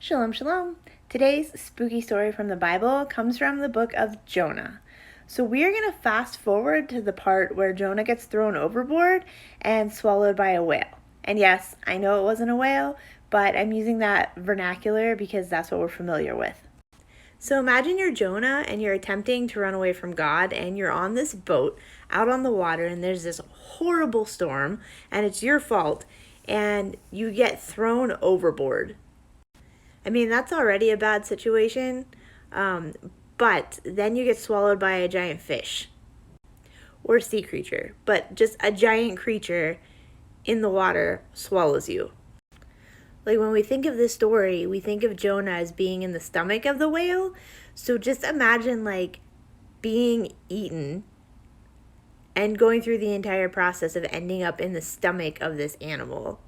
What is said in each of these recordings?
Shalom, shalom. Today's spooky story from the Bible comes from the book of Jonah. So we are going to fast forward to the part where Jonah gets thrown overboard and swallowed by a whale. And yes, I know it wasn't a whale, but I'm using that vernacular because that's what we're familiar with. So imagine you're Jonah and you're attempting to run away from God, and you're on this boat out on the water, and there's this horrible storm and it's your fault, and you get thrown overboard. I mean, that's already a bad situation, but then you get swallowed by a giant fish or sea creature, but just a giant creature in the water swallows you. Like, when we think of this story, we think of Jonah as being in the stomach of the whale. So just imagine, like, being eaten and going through the entire process of ending up in the stomach of this animal.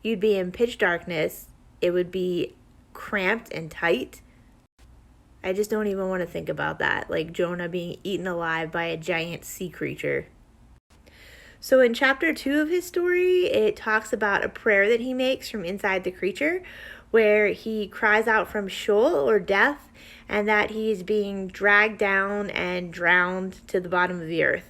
You'd be in pitch darkness. It would be cramped and tight. I just don't even want to think about that, like Jonah being eaten alive by a giant sea creature. So in chapter 2 of his story, it talks about a prayer that he makes from inside the creature, where he cries out from Sheol or death, and that he's being dragged down and drowned to the bottom of the earth.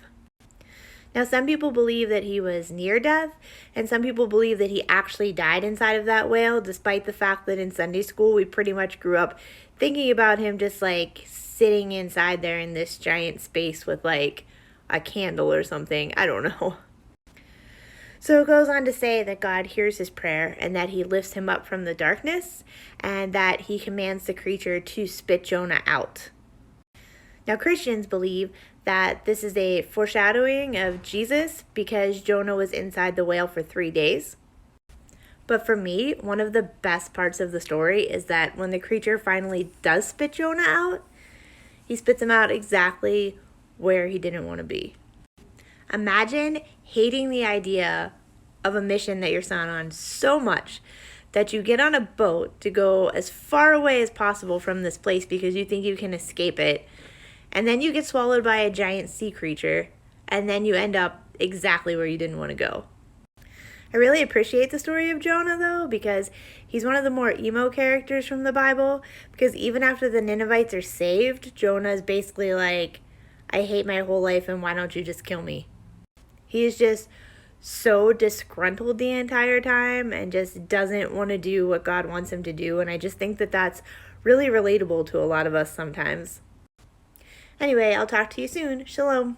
Now, some people believe that he was near death, and some people believe that he actually died inside of that whale, despite the fact that in Sunday school we pretty much grew up thinking about him just like sitting inside there in this giant space with like a candle or something. I don't know. So it goes on to say that God hears his prayer and that he lifts him up from the darkness and that he commands the creature to spit Jonah out. Now, Christians believe that this is a foreshadowing of Jesus because Jonah was inside the whale for 3 days. But for me, one of the best parts of the story is that when the creature finally does spit Jonah out, he spits him out exactly where he didn't want to be. Imagine hating the idea of a mission that you're sent on so much that you get on a boat to go as far away as possible from this place because you think you can escape it. And then you get swallowed by a giant sea creature, and then you end up exactly where you didn't want to go. I really appreciate the story of Jonah, though, because he's one of the more emo characters from the Bible, because even after the Ninevites are saved, Jonah is basically like, I hate my whole life, and why don't you just kill me? He is just so disgruntled the entire time and just doesn't want to do what God wants him to do, and I just think that that's really relatable to a lot of us sometimes. Anyway, I'll talk to you soon. Shalom.